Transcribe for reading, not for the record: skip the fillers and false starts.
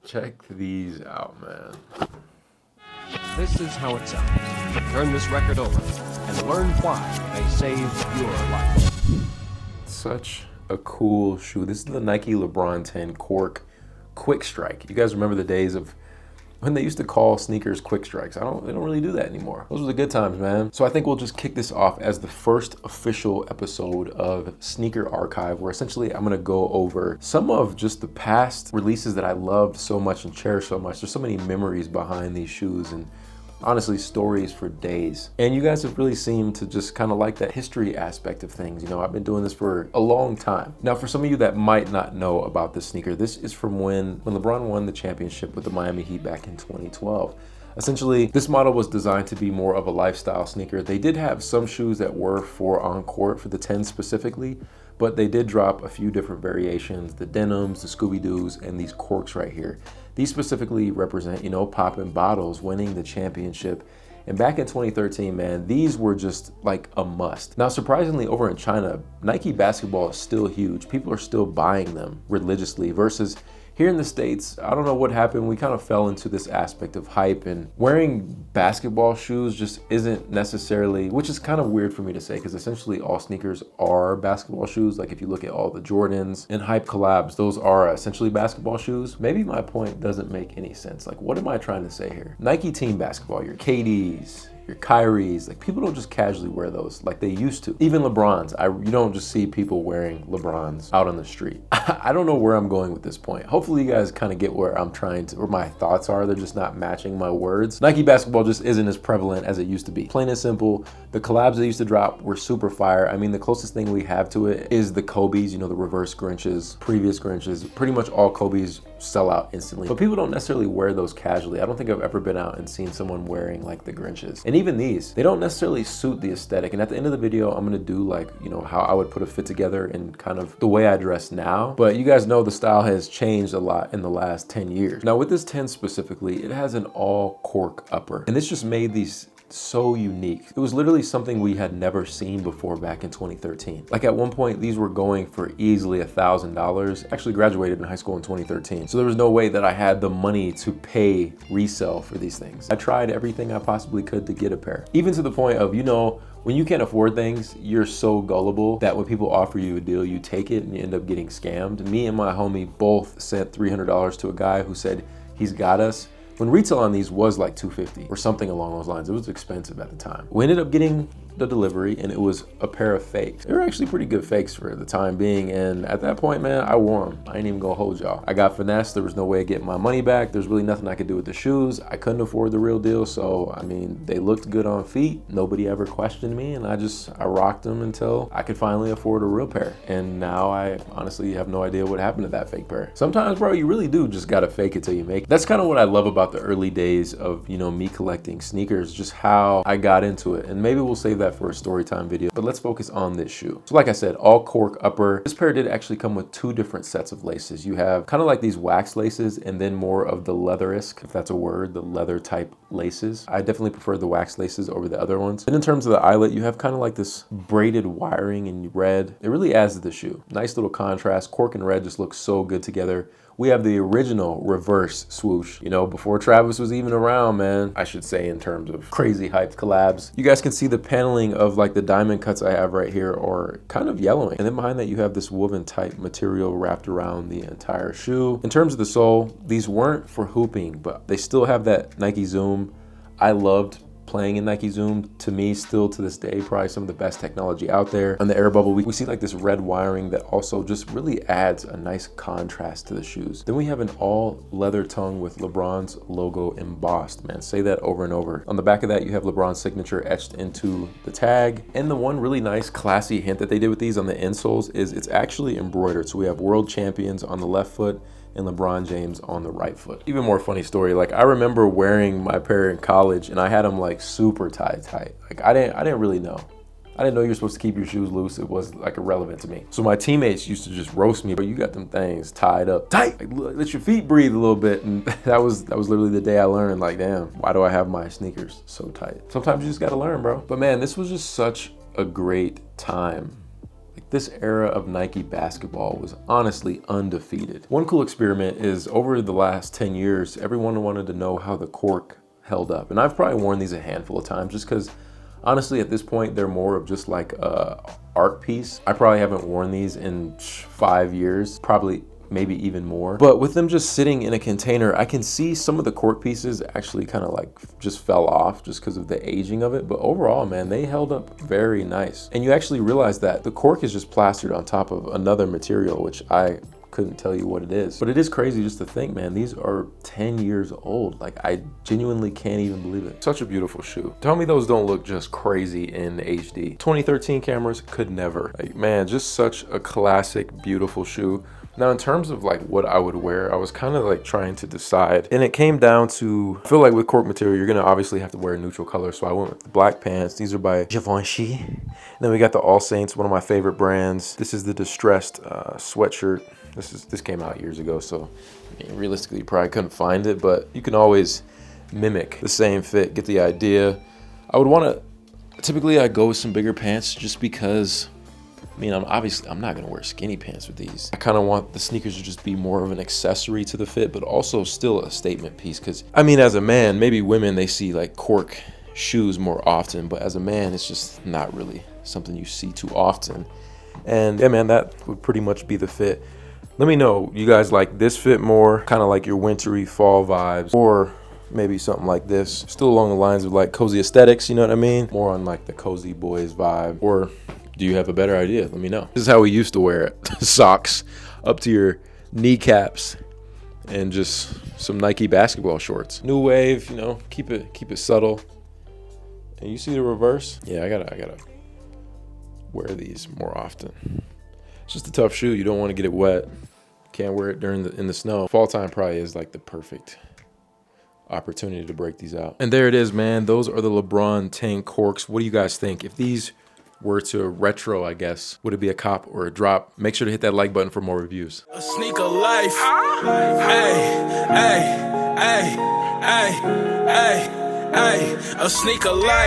Check these out, man. This is how it sounds. Turn this record over and learn why they saved your life. Such a cool shoe. This is the Nike LeBron 10 Cork Quick Strike. You guys remember the days of when they used to call sneakers quick strikes? They don't really do that anymore. Those were the good times, man. So I think we'll just kick this off as the first official episode of Sneaker Archive, where essentially I'm gonna go over some of just the past releases that I loved so much and cherished so much. There's so many memories behind these shoes and honestly stories for days. And you guys have really seemed to just kind of like that history aspect of things. You know, I've been doing this for a long time. Now, for some of you that might not know about this sneaker, this is from when LeBron won the championship with the Miami Heat back in 2012. Essentially, this model was designed to be more of a lifestyle sneaker. They did have some shoes that were for on court, for the 10 specifically, but they did drop a few different variations, the denims, the Scooby-Doos, and these corks right here. These specifically represent, you know, popping bottles, winning the championship. And back in 2013, man, these were just like a must. Now, surprisingly, over in China, Nike basketball is still huge. People are still buying them religiously versus here in the States, I don't know what happened. We kind of fell into this aspect of hype, and wearing basketball shoes just isn't necessarily, which is kind of weird for me to say because essentially all sneakers are basketball shoes. Like if you look at all the Jordans and hype collabs, those are essentially basketball shoes. Maybe my point doesn't make any sense. Like what am I trying to say here? Nike team basketball, your KDs, your Kyries, like people don't just casually wear those like they used to. Even LeBrons, you don't just see people wearing LeBrons out on the street. I don't know where I'm going with this point. Hopefully you guys kind of get where I'm trying to, where my thoughts are. They're just not matching my words. Nike basketball just isn't as prevalent as it used to be. Plain and simple, the collabs they used to drop were super fire. I mean, the closest thing we have to it is the Kobe's, you know, the reverse Grinches, previous Grinches. Pretty much all Kobe's sell out instantly. But people don't necessarily wear those casually. I don't think I've ever been out and seen someone wearing like the Grinches. And even these, they don't necessarily suit the aesthetic. And at the end of the video, I'm gonna do like, you know, how I would put a fit together and kind of the way I dress now. But you guys know the style has changed a lot in the last 10 years. Now with this 10 specifically, it has an all cork upper. And this just made these so unique. It was literally something we had never seen before back in 2013. Like at one point, these were going for easily $1,000. Actually graduated in high school in 2013. So there was no way that I had the money to pay resale for these things. I tried everything I possibly could to get a pair. Even to the point of, you know, when you can't afford things, you're so gullible that when people offer you a deal, you take it and you end up getting scammed. Me and my homie both sent $300 to a guy who said he's got us, when retail on these was like $250 or something along those lines. It was expensive at the time. We ended up getting the delivery and it was a pair of fakes. They were actually pretty good fakes for the time being. And at that point, man, I wore them. I ain't even gonna hold y'all. I got finessed. There was no way of getting my money back. There's really nothing I could do with the shoes. I couldn't afford the real deal. So, I mean, they looked good on feet. Nobody ever questioned me. And I rocked them until I could finally afford a real pair. And now I honestly have no idea what happened to that fake pair. Sometimes, bro, you really do just gotta fake it till you make it. That's kind of what I love about the early days of, you know, me collecting sneakers, just how I got into it. And maybe we'll save that for a story time video, but let's focus on this shoe. So like I said, all cork upper. This pair did actually come with two different sets of laces. You have kind of like these wax laces and then more of the leatherisk, if that's a word, the leather type laces. I definitely prefer the wax laces over the other ones. And in terms of the eyelet, you have kind of like this braided wiring in red. It really adds to the shoe. Nice little contrast. Cork and red just look so good together. We have the original reverse swoosh, you know, before Travis was even around, man. I should say in terms of crazy hyped collabs. You guys can see the paneling of like the diamond cuts I have right here are kind of yellowing. And then behind that, you have this woven type material wrapped around the entire shoe. In terms of the sole, these weren't for hooping, but they still have that Nike Zoom. I loved playing in Nike Zoom. To me, still to this day, probably some of the best technology out there. On the air bubble, we see like this red wiring that also just really adds a nice contrast to the shoes. Then we have an all leather tongue with LeBron's logo embossed, man. Say that over and over. On the back of that, you have LeBron's signature etched into the tag. And the one really nice classy hint that they did with these on the insoles is it's actually embroidered. So we have world champions on the left foot and LeBron James on the right foot. Even more funny story, like I remember wearing my pair in college and I had them like super tight. Like I didn't really know. I didn't know you're supposed to keep your shoes loose. It was like irrelevant to me. So my teammates used to just roast me, but you got them things tied up tight. Like, let your feet breathe a little bit. And that was literally the day I learned, like, damn, why do I have my sneakers so tight? Sometimes you just gotta learn, bro. But man, this was just such a great time. Like This era of Nike basketball was honestly undefeated. One cool experiment is over the last 10 years, everyone wanted to know how the cork held up. And I've probably worn these a handful of times just because honestly at this point they're more of just like a art piece. I probably haven't worn these in 5 years, probably maybe even more. But with them just sitting in a container, I can see some of the cork pieces actually kind of like just fell off just because of the aging of it. But overall, man, they held up very nice. And you actually realize that the cork is just plastered on top of another material, which I couldn't tell you what it is. But it is crazy just to think, man, these are 10 years old. Like, I genuinely can't even believe it. Such a beautiful shoe. Tell me those don't look just crazy in HD. 2013 cameras could never. Like, man, just such a classic, beautiful shoe. Now, in terms of like what I would wear, I was kind of like trying to decide, and it came down to, I feel like with cork material, you're gonna obviously have to wear a neutral color. So I went with the black pants. These are by Givenchy. And then we got the All Saints, one of my favorite brands. This is the distressed sweatshirt. This came out years ago, so I mean, realistically, you probably couldn't find it, but you can always mimic the same fit, get the idea. I would want to, typically I go with some bigger pants just because, I mean, I'm not gonna wear skinny pants with these. I kind of want the sneakers to just be more of an accessory to the fit, but also still a statement piece. Cause I mean, as a man, maybe women, they see like cork shoes more often, but as a man, it's just not really something you see too often. And yeah, man, that would pretty much be the fit. Let me know, you guys like this fit more, kind of like your wintry fall vibes, or maybe something like this, still along the lines of like cozy aesthetics, you know what I mean? More on like the cozy boys vibe, or do you have a better idea? Let me know. This is how we used to wear it. Socks up to your kneecaps and just some Nike basketball shorts. New wave, you know, keep it subtle. And you see the reverse? Yeah, I gotta wear these more often. It's just a tough shoe. You don't want to get it wet. Can't wear it in the snow. Fall time probably is like the perfect opportunity to break these out. And there it is, man. Those are the LeBron 10 corks. What do you guys think? If these were to retro, I guess, would it be a cop or a drop? Make sure to hit that like button for more reviews. A sneaker life. Hey, hey, hey, hey, hey, hey. A sneaker life.